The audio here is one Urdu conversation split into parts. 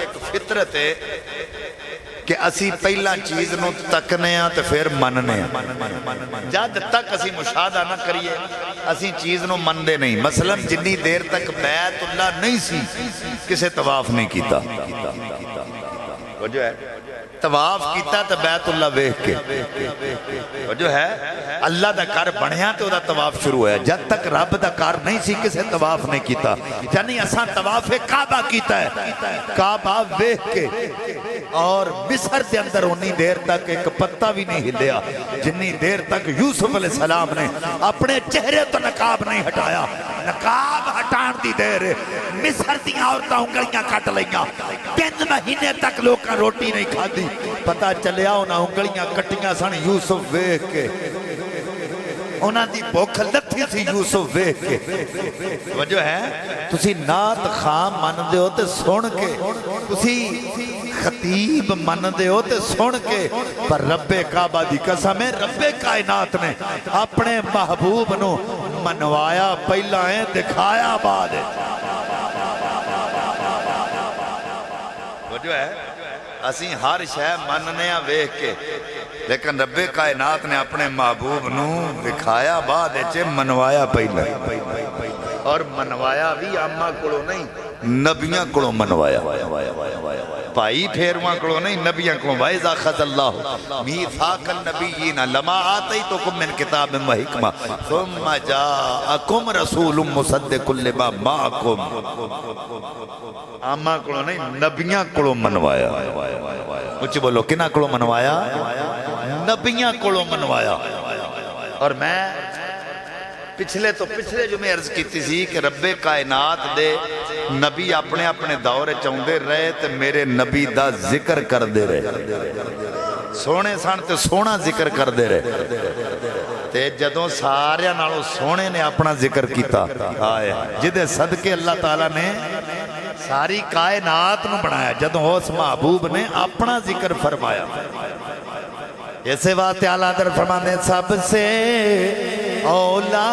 ایک فطرت ہے کہ اسی پہلا چیز نو تکنے ہیں تے پھر مننے ہیں. جد تک اسی مشاہدہ نہ کریے اسی چیز نو مندے نہیں. مثلا جنی دیر تک بیت اللہ نہیں سی کسے طواف نہیں کیتا. وجہ ہے طواف کیتا تے بیت اللہ ویکھ کے. وجہ ہے اللہ دا کار بنیا تے دا طواف شروع ہے. جد تک رب دا کار نہیں سی کسے طواف نہیں کیتا. یعنی اساں طواف کعبہ کیتا ہے کعبہ ویکھ کے. اور مصر دے اندر انی دیر تک ایک پتہ بھی نہیں ہلیا جنی دیر تک یوسف علیہ السلام نے اپنے چہرے تو نقاب نہیں ہٹایا. نقاب ہٹان دی دیر مصر دی عورتاں انگلیاں کٹ لیاں. 3 مہینے تک لوکاں روٹی نہیں کھادی. پتہ چلیا انہاں انگلیاں کٹیاں سن یوسف ویکھ کے. انہاں دی بھوک لتھی سی یوسف ویکھ کے. وجہ ہے تسی نعت خام من دے ہو تے سن کے تسی خطیب من دے ہو تے سن کے. پر رب کعبہ دی قسم ہے رب کائنات نے اپنے محبوب نو منوایا پہلا ہے دکھایا بعد ہے. وجہ ہے اسی ہر شے مننے ہیں ویکھ کے لیکن رب کائنات نے اپنے محبوب نو دکھایا بعد ہے منوایا پہلا. اور منوایا بھی آمہ کڑو نہیں نبیاں کڑو منوایا. بھائی پھیرواں کڑو نہیں نبیاں کڑو. وَإِذَا خَذَ اللَّهُ مِيثَاقَ النَّبِيِّينَ لَمَا آتَيْتُكُم مِّن كِتَابٍ وَحِكْمَةٍ ثُمَّ جَاءَكُمْ رَسُولٌ مُصَدِّقٌ لِمَا مَعَكُمْ. آمہ کڑو نہیں نبیاں کڑو منوایا. کچھ بولو کنہ کڑو منوایا نبیاں کڑو منوایا. اور میں پچھلے جو میں عرض کیتی سی کہ رب کائنات دے نبی اپنے اپنے دور چاہندے رہے تے میرے نبی دا ذکر کر دے رہے. سونے سان تے سونا ذکر کر دے رہے. تے جدوں سارے نالوں سونے نے اپنا ذکر کیتا آئے جدے صدقے اللہ تعالیٰ نے ساری کائنات نو بنایا. جدوں اس محبوب نے اپنا ذکر فرمایا. ایسے بات اعلیٰ در فرمانے سب سے اولا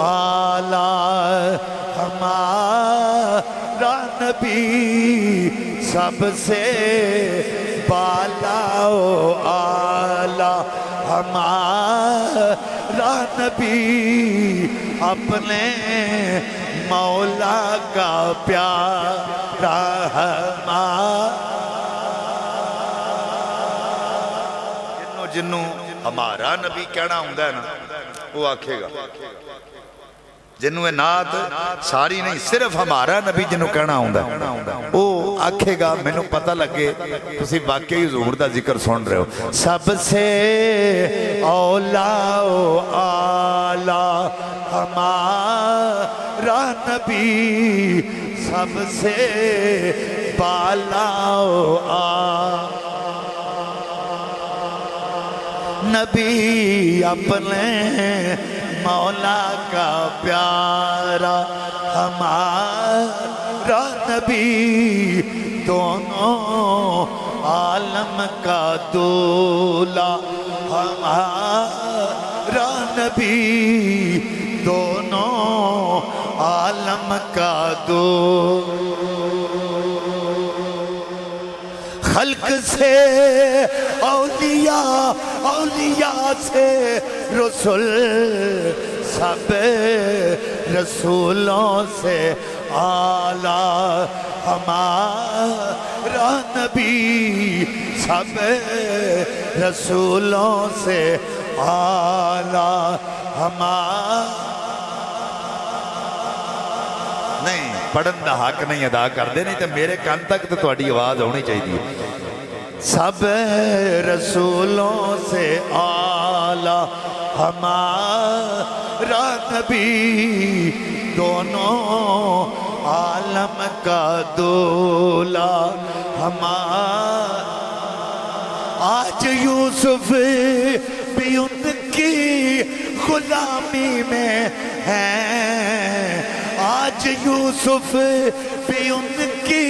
اعلیٰ ہمارا نبی سب سے بالا اعلیٰ ہمارا نبی اپنے مولا کا پیارا ہمارا. جنوں ہمارا نبی کہنا ہوندہ ہے نا وہ آکھے گا. جنوں نعت ساری نہیں صرف ہمارا نبی جنوں کہنا ہوندہ ہے وہ آکھے گا. میں نو پتہ لگے تسی واقعی حضور دا ذکر سن رہے ہو. سب سے اولا اعلیٰ ہمارا نبی سب سے بالا اعلیٰ نبی اپنے مولا کا پیارا ہمارا نبی دونوں عالم کا دولا ہمارا نبی دونوں عالم کا دولا. خلق سے اولیاء اولیاء سے رسول سب رسولوں سے اعلیٰ ہمارا نبی سب رسولوں سے اعلیٰ ہمارا. نہیں پڑھن دا حق نہیں ادا کر دے نہیں تو میرے کان تک تو تہاڈی آواز ہونی چاہیے. سب رسولوں سے اعلیٰ ہمارا نبی دونوں عالم کا دولا ہمارا. آج یوسف بھی ان کی غلامی میں ہیں. آج یوسف بھی ان کی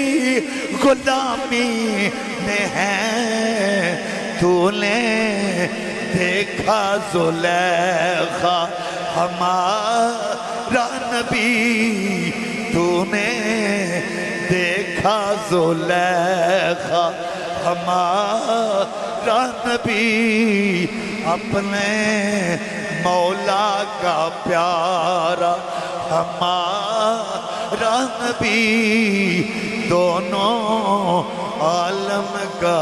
غلامی میں ہیں. تو نے دیکھا زلیخا ہمارا نبی تو نے دیکھا تھا زلیخا ہمارا نبی اپنے مولا کا پیارا ہمارا نبی دونوں عالم کا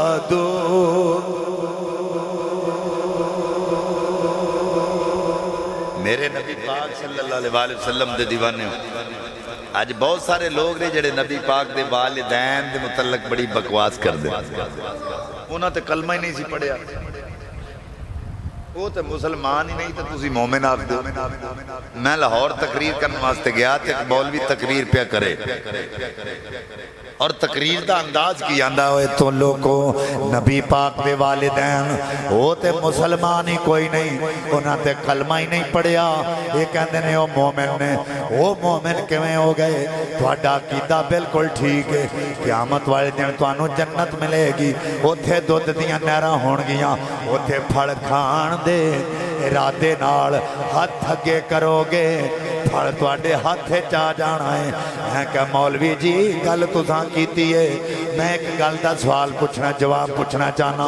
میرے نبی پاک صلی اللہ علیہ وسلم دے دیوانے ہو آج بہت سارے لوگ نے جڑے نبی پاک دے والدین دے متعلق بڑی بکواس کر دے انہاں تے کلمہ ہی نہیں سی پڑھیا وہ تے مسلمان ہی نہیں تے تسی مومن آپ دے میں لاہور تقریر کرنے واسطے گیا تے مولوی تقریر پہ کرے اور تقریر دا انداز کی آندہ ہوئے تو لوگوں نبی پاک دے والدین وہ تے مسلمان ہی کوئی نہیں انہاں تے کلمہ ہی نہیں پڑھیا یہ کہندے نے وہ مومن کیویں ہو گئے تہاڈا عقیدہ بالکل ٹھیک ہے قیامت والے دن تانوں جنت ملے گی اوتھے دودھ دیاں نہراں ہون گیاں اوتھے پھڑ کھان دے ارادے نال ہاتھ اگے کرو گے پھڑ تواڈے ہاتھ چا جانا ہے میں کہ مولوی جی گل تساں کیتی ہے میں ایک گل دا سوال پوچھنا جواب پوچھنا چاہنا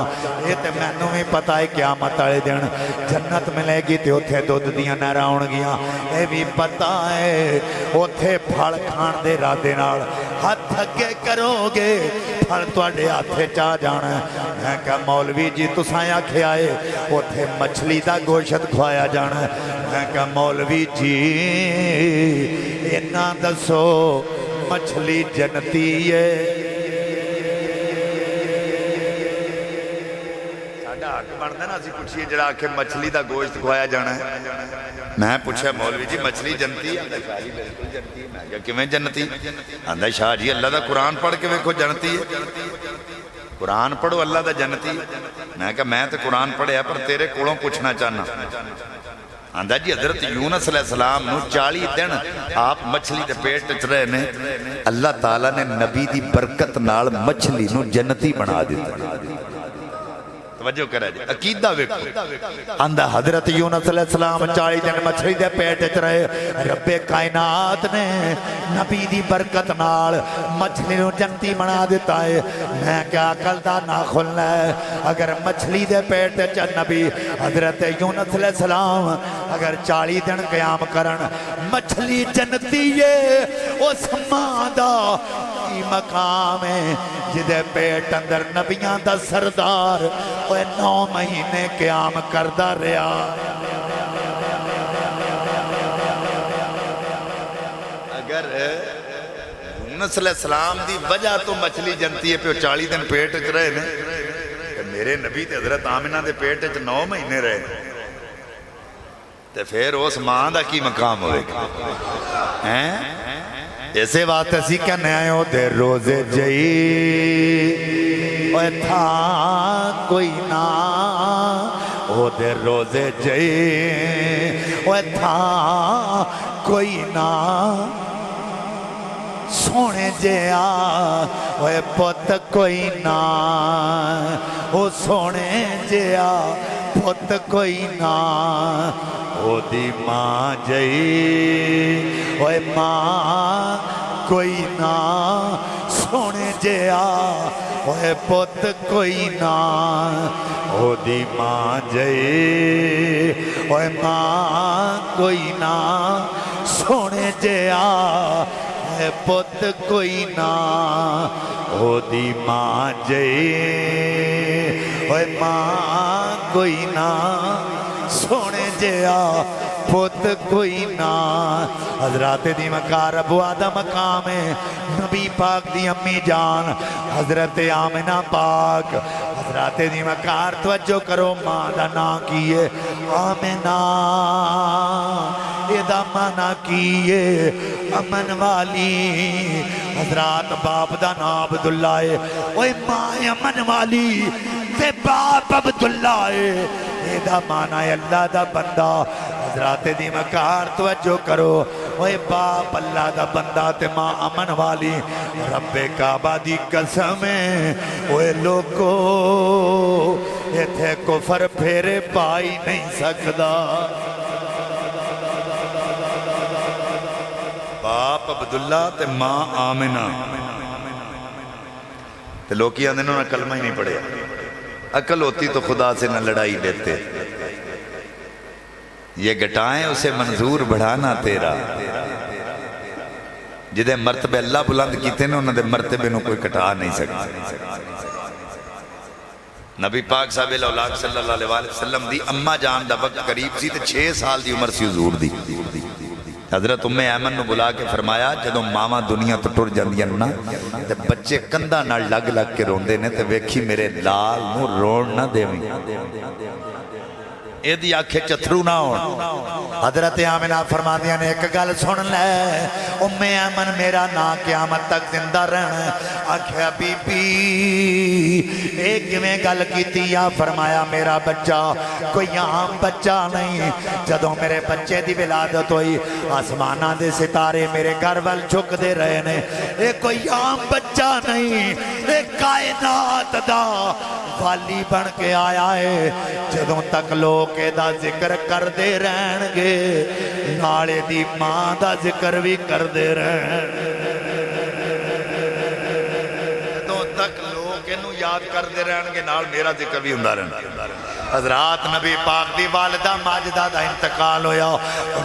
یہ تے مینوں بھی پتہ ہے قیامت والے دن جنت ملے گی تے اوتھے دودھ دیاں نہراں ہون گیاں اے بھی پتہ ہے اوتھے پھڑ کھان دے ارادے نال ہاتھ اگے کرو گے پھڑ تواڈے ہاتھ چا جانا ہے میں کہ مولوی جی تساں آکھیا ہے اوتھے مچھلی دا گوشت کھوایا جانا ہے میں کہ مولوی جی اینا دسو مچھلی جنتی ہے ساڈا حق بندا نا اسی پوچھیے جڑا آکھے مچھلی دا گوشت کھوایا جانا ہے میں پوچھا مولوی جی مچھلی جنتی ہے شاہ جی بالکل جنتی ہے میں کہا کیویں جنتی آندا شاہ جی اللہ دا قرآن پڑھ کے ویکھو جنتی ہے قرآن پڑھو اللہ دا جنتی میں کہا میں تے قرآن پڑھیا پر تیرے کولوں پوچھنا چاہنا آندہ جی حضرت یونس علیہ السلام نو 40 دن آپ مچھلی دے پیٹ وچ رہے نے اللہ تعالیٰ نے نبی دی برکت نال مچھلی نو جنتی بنا دیتا توجہ کرے جی عقیدہ ویکھو آندہ حضرت یونس علیہ السلام 40 دن مچھلی دے پیٹ وچ رہے رب کائنات نے نبی دی برکت نال مچھلی نو جنتی بنا دیتا ہے میں کیا عقل دا ناخن ہے اگر مچھلی دے پیٹ وچ نبی حضرت یونس علیہ السلام اگر 40 دن قیام کرن مچھلی جنتی ہے اس ماں دا کی مقام ہے جدے پیٹ اندر نبیاں دا سردار وہ 9 مہینے قیام کردہ رہا اگر یونس علیہ السلام دی وجہ تو مچھلی جنتی ہے پہ 40 دن پیٹ وچ رہے نے کہ میرے نبی تے حضرت آمنہ دے پیٹ وچ 9 مہینے رہے تے پھر اس ماں دا کی مقام ہوئے گا ایسے بات اسی کہنے آئے ہو دے روزے جئی اوہ تھا کوئی نا او دے روزے جئی اوہ تھا کوئی نا سونے جیا اوہ پت کوئی نا او سونے جیا پت کوئی نا او دی ماں جئی اوہ ماں کوئی نا سونے جیا اوہ پت کوئی نا او دی ماں جئی اوہ ماں کوئی نا سونے جیا اوہ پت کوئی نا او دی ماں جئی اوہ ماں کوئی نا سونے جیا پت کوئی نا حضرات دی مکار ابو آدم مقام ہے نبی پاک دی امی جان حضرت آمنہ پاک حضرات دی مکار توجہ کرو ماں دا نا کیے آمنہ ایدہ مانا کیے امن والی حضرات باپ دا نا عبداللہ ہے اوہ ماں امن والی تے باپ عبداللہ ہے ایدہ مانا ہے اللہ دا بندہ حضرات دی مکار توجہ کرو اوہ باپ اللہ دا بندہ تے ماں امن والی رب کعبہ دی قسم ہے اوہ لوگو یہ تھے کفر پھیرے پائی نہیں سکدا باپ عبداللہ تے ماں آمنہ تو لوگ آدھے انہوں نے کلمہ ہی نہیں پڑھیا. عقل ہوتی تو خدا سے نہ لڑائی لیتے. یہ گھٹائیں اسے منظور بڑھانا تیرا. جدے مرتبے اللہ بلند کیتے نے انہوں نے مرتبے نو کوئی کٹا نہیں سکتا. نبی پاک صاحب الاولاد صلی اللہ علیہ وسلم دی اما جان دا وقت قریب سی تے 6 سال دی عمر سی حضور دی. حضرت ام ایمن نو بلا کے فرمایا جدوں ماواں دنیا تو ٹر جاندیاں نا تے بچے کندھاں نال لگ لگ کے روندے نے تے ویکھی میرے لال نو رون نہ دیویں. اے دی آنکھیں چتھرو نہ ہون. حضرت آمنہ فرما دیا نے ایک گل سن لے ام ایمن میرا نا قیامت تک زندہ رہنا. آکھیا بی بی ایک میں گل کیتی یا فرمایا میرا بچہ کوئی عام بچہ نہیں. جدوں میرے بچے دی ولادت ہوئی آسمانہ دے ستارے میرے گھر وال جھک دے رہے نے. اے کوئی عام بچہ نہیں اے کائنات دا والی بن کے آیا ہے. جدوں تک لوگ دا ذکر کر دے رہن گے نالے دی ماں دا ذکر بھی کر دے رہن. جدوں تک لوگ انہوں یاد کر دے رہن گے نال میرا ذکر بھی ہوندا رہنا. حضرات نبی پاک دی والدہ ماجدہ دا انتقال ہویا.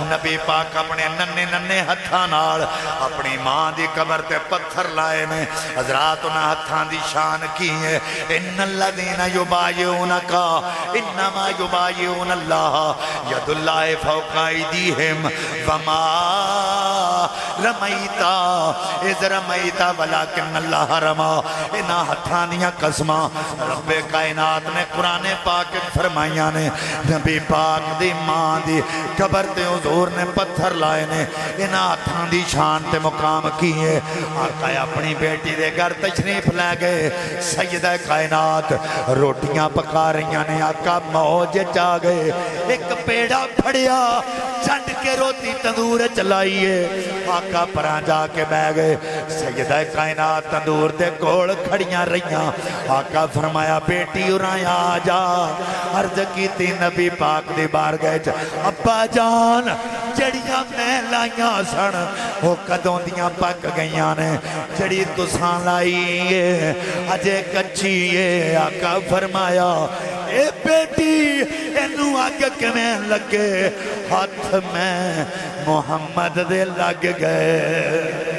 نبی پاک اپنے ننے ننے ہتھاں نال اپنی ماں دی قبر تے پتھر لائے نے. حضرات انہاں ہتھاں دی شان کی ہے ان الذین یبایعونک انما یبایعون اللہ ید اللہ فوق ایدیہم وما رمیتا اذ رمیتا ولکن اللہ رما. انہاں ہتھاں دیاں قسماں رب کائنات نے قرآن پاک فرمائیاں نے. نبی پاک دی ماں دی قبر تے حضور نے پتھر لائے نے. انہاں ہتھاں دی شان تے مقام کی ہے. آقا اپنی بیٹی دے گھر تشریف لے گئے. سیدہ کائنات روٹیاں پکا رہیاں نے. آقا موج چاہ گئے ایک پیڑا پھڑیا چنڈ کے روٹی تندور چلائیے. آقا پران جا کے بہ گئے. سیدہ کائنات تندور دے کول کھڑیاں رہیاں. آقا فرمایا بیٹی اُراں آ جا. عرض کی تی نبی پاک دی بارگاہ ابا جان جڑیاں میں لائیاں سن وہ کدوں دیاں پک گئیاں نے. جڑی تساں لائیے اجے کچھی ہے. آقا فرمایا اے بیٹی اینو آگ کمیں لگے ہاتھ میں محمد دے لگ گئے.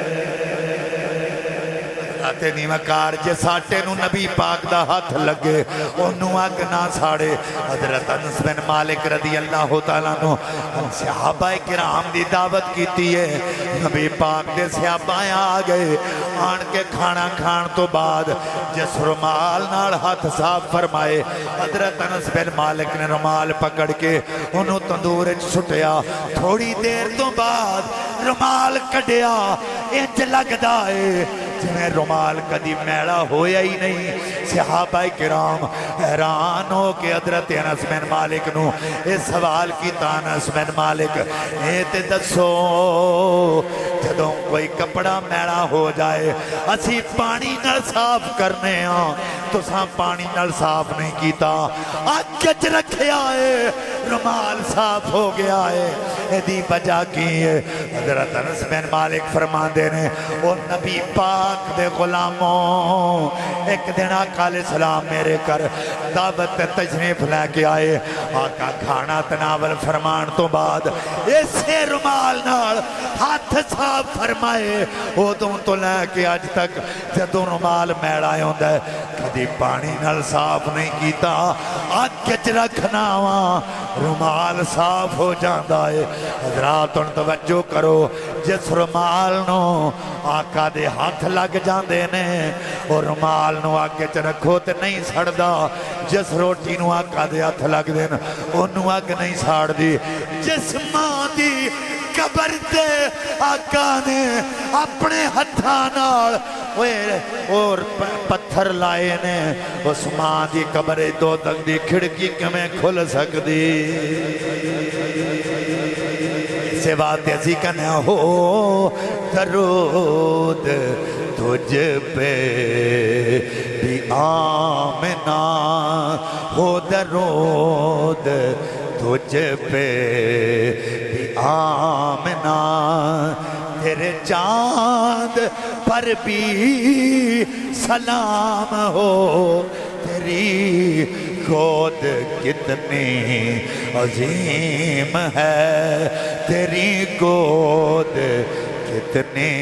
آتے نیمکار جے ساٹے نو نبی پاک دا ہاتھ لگے انہوں آگ نہ ساڑے. حضرت انس بن مالک رضی اللہ تعالیٰ نو صحابہ کرام دی دعوت کیتی ہے. نبی پاک دے صحابہ آ گئے. آن کے کھانا کھان تو بعد جس رمال نال ہاتھ صاف فرمائے حضرت انس بن مالک نے رمال پکڑ کے انہوں تندور سٹیا. تھوڑی دیر تو بعد رمال کڑیا انج لگ دائے جنہیں رمال کدی میڑا ہویا ہی نہیں. صحابہ کرام حیران ہو کہ حضرت انس بن مالک نو اس سوال کی انس بن مالک اے تے دسو جدوں کوئی کپڑا میڑا ہو جائے اسی پانی نال صاف کرنے ہاں تو ساں پانی نال صاف نہیں کیتا. آکچ رکھے آئے رمال صاف ہو گیا ہے. ایدی بجا کی ہے. حضرت انس بن مالک فرما دینے وہ نبی پاک دے غلاموں ایک دن آقا علیہ السلام میرے کر دعوت تشریف لے کے آئے. آقا کھانا تناول فرمان تو بعد اسے رمال نال ہاتھ صاف فرمائے. ادوں تو لے کے آج تک جدوں رمال میڑا ہوندا ہے کدی پانی نال صاف نہیں کیتا. اگ وچ رکھنا وا رمال صاف ہو جاندا ہے. حضرات ان توجہ کرو جس رمال نو آقا دے ہاتھ لگ جاندے نے اور رمال نو آگے چ رکھو تے نہیں سڑدا. جس روٹی نو آقا دے ہاتھ لگ دین انہوں آگ نہیں ساڑ دی. جس ماں دی قبر تے آقا نے اپنے ہتھاں نال اور پتھر لائے نے اس ماں دی قبر دو تک دی کھڑکی کمیں کھل سکدی. سے بات ایسی کہنا ہو درود تجھ پہ بھی آمنہ ہو درود تجھ پہ بھی آمنہ تیرے چاند پر بھی سلام ہو تیری گود کتنی عظیم ہے تیری گود کتنی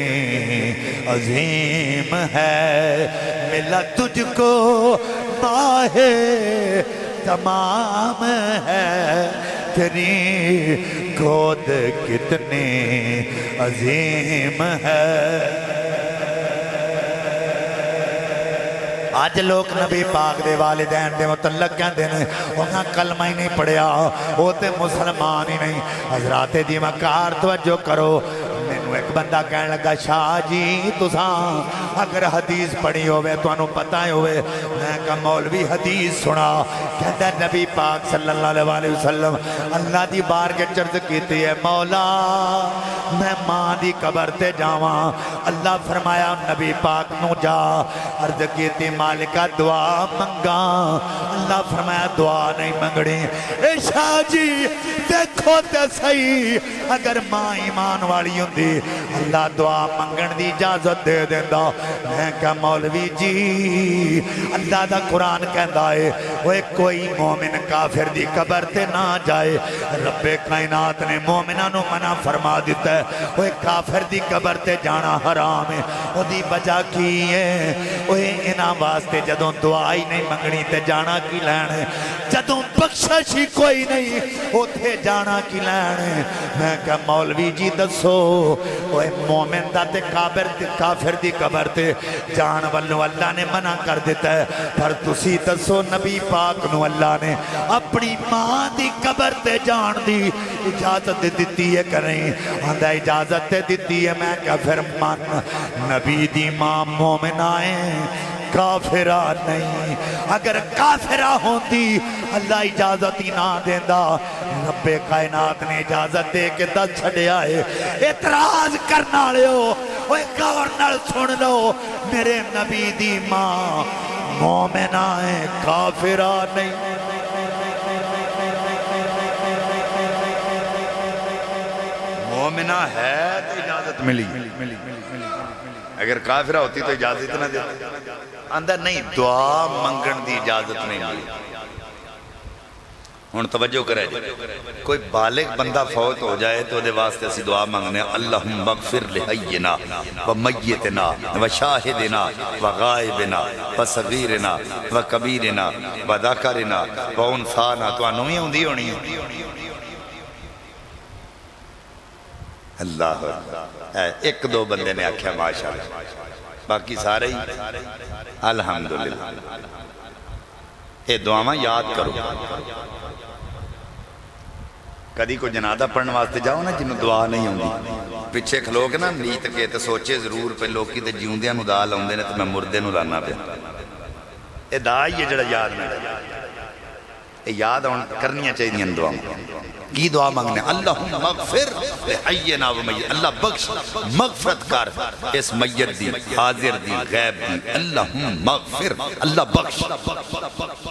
عظیم ہے ملا تجھ کو ماہ تمام ہے تیری گود کتنی عظیم ہے آج لوگ نبی پاک دے والدین دے متعلق کہندے نے وہاں کلمہ ہی نہیں پڑھیا وہ تے مسلمان ہی نہیں حضرات دی مکار توجہ کرو مینوں ایک بندہ کہنے لگا شاہ جی تساں اگر حدیث پڑھی ہوئے تو انہوں پتہ ہوئے میں کہا مولوی حدیث سنا کہتا ہے نبی پاک صلی اللہ علیہ وسلم اللہ دی بار کے چرد کیتی ہے مولا میں ماں دی قبر تے جاواں اللہ فرمایا نبی پاک نو جا عرض کیتی مالکہ دعا منگا اللہ فرمایا دعا نہیں منگڑی اے شاہ جی دیکھو تے صحیح اگر ماں ایمان والی ہوندی اللہ دعا منگن دی اجازت دے دیندا میں کہا مولوی جی اللہ دا قرآن کہندا ہے وہ کوئی مومن کافر دی قبر تے نہ جائے رب کائنات نے مومنہ نو منع فرما دیتا ہے وہ کافر دی قبر تے جانا حرام ہے وہ دی وجہ کی ہے وہ انہاں واسطے جدوں دعائی نہیں منگنی تے جانا کی لین ہے جدوں بخششی کوئی نہیں وہ تھے جانا کی لین ہے میں کہا مولوی جی دسو وہ مومن دا تے کافر دی قبر تے جان والو اللہ نے منع کر دیتا ہے پر تسی دسو نبی پاک نو اللہ نے اپنی ماں دی قبر تے جان دی اجازت دیتی ہے کریں آندھا اجازت دیتی ہے میں کہا پھر من نبی دی ماں مومنائیں کافرہ نہیں اگر کافرہ ہوندی اللہ اجازت ہی نہ دیندہ رب کائنات نے اجازت دے کے دل چھڑے آئے اعتراض کرنا لے ہو وہ گورنر سن لو میرے نبی دی ماں مومنہ ہے کافرہ نہیں مومنہ ہے تو اجازت ملی اگر کافرہ ہوتی تو اجازت نہ دیتا اندر نہیں دعا منگن دی اجازت نہیں ملی ہون توجہ کرے جائے کوئی بالغ بندہ فوت ہو جائے تو دے واسطے اسی دعا مانگنے اللہم اغفر لحینا و میتنا و شاہدنا و غائبنا و صغیرنا و کبیرنا و ذکرنا و انثانا تو انہوں ہی ہوندی ہونی اللہ ایک دو بندے نے آکھیا ماشاءاللہ باقی سارے ہی الحمدللہ اے دعاواں یاد کرو کدی کو جنازہ پڑھنے واسطے جاؤ نا جنہوں دعا نہیں ہوندی پچھے کھلو کے نا نیت کے تے سوچے ضرور پہ لوکی تے جیوندیاں نو دا لاؤندے نے تے میں مردے نو لانا پہ اے دا ہی ہے جڑا یاد نہیں اے یاد کرنیاں چاہیے دیں دعا کی دعا مانگنے اللہم مغفر لحینا و میت اللہ بخش مغفرت کر اس میت دی حاضر دی غیب دی اللہم مغفر اللہ بخش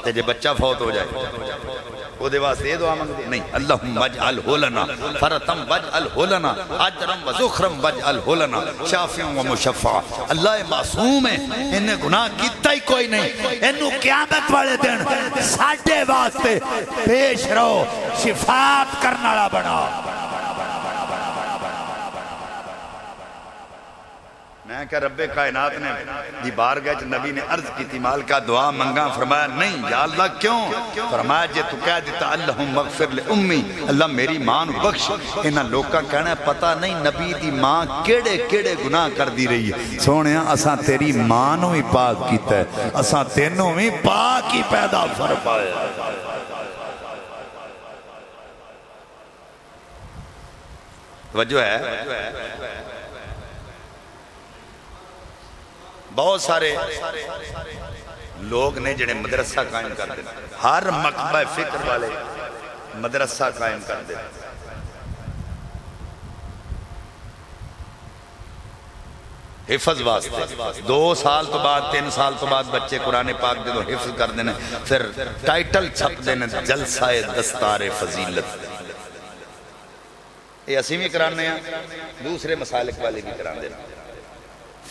تے جے بچہ فوت ہو جائے وہ دے واسطے یہ دعا مانگتے نہیں اللہم وجعلہ لنا فرتم وجعلہ لنا اجرم و زخرم وجعلہ لنا شافعم و مشفع اللہ معصوم ہے انہیں گناہ کیتا ہی کوئی نہیں انہوں قیامت والے دن ساڑھے واسطے پیش رہو شفاعت کرنا بنا میں کہ رب کائنات نے دی بارگاہ نبی نے عرض کی تھی مالکہ دعا منگا فرمایا نہیں یا اللہ کیوں فرمایا جے تو کہہ دیتا اللہم مغفر لے امی اللہ میری ماں بخش انہاں لوکاں کہنا ہے پتہ نہیں نبی دی ماں کیڑے کیڑے گناہ کر دی رہی ہے سونے اساں تیری ماں نو ہی پاک کیتا ہے اساں تینوں ہی پاک ہی پیدا فرمایا توجہ ہے بہت سارے لوگ نے جنہیں مدرسہ قائم کر دیں ہر مکتبہ فکر والے مدرسہ قائم کر دیں حفظ واسطے 2 سال تو بعد 3 سال تو بعد بچے قرآن پاک دے دو حفظ کر دینے پھر ٹائٹل چھپ دینے جلسہ دستار فضیلت یہ اسی بھی کرانے ہیں دوسرے مسالک والے بھی کرانے دینا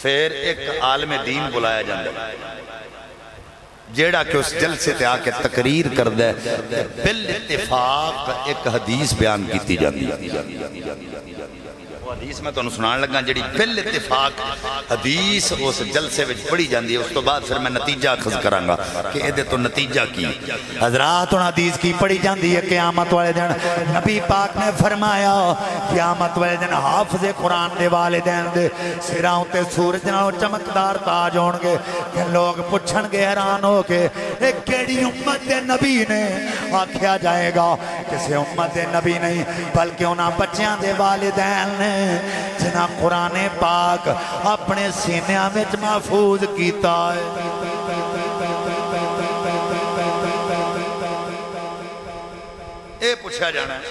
پھر ایک عالم دین بلایا جاتا ہے جیڑا کہ اس جلسے تے آ کے تقریر کردہ ہے بالاتفاق ایک حدیث بیان کیتی جاتی ہے۔ وہ حدیث میں تو سنان لگا جڑی بالاتفاق حدیث اس جلسے وچ پڑھی جاندی ہے، اس تو بعد پھر میں نتیجہ اخذ کروں گا کہ ادھے تو نتیجہ کی حضرات ان حدیث کی پڑھی جاندی ہے۔ قیامت والے دن نبی پاک نے فرمایا قیامت والے دن حافظ قرآن دے والدین دے سراں تے سورج نالوں چمکدار تاج ہون گے کہ لوگ پوچھن گے حیران ہو کے ایک کیڑی امت دے نبی نے آکھیا جائے گا کسی امت دے نبی نہیں بلکہ انہاں بچیاں دے والدین نے جنہاں قرآن پاک اپنے سینیاں میں محفوظ کیتا ہے۔ اے پوچھا جانا ہے،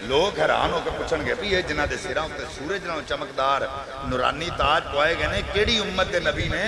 لوگ حیران ہو کے پوچھن گے بھی یہ جنہاں دے سراں تے سورج نالوں چمکدار نورانی تاج پوائے گئے نے کیڑی امت دے نبی نے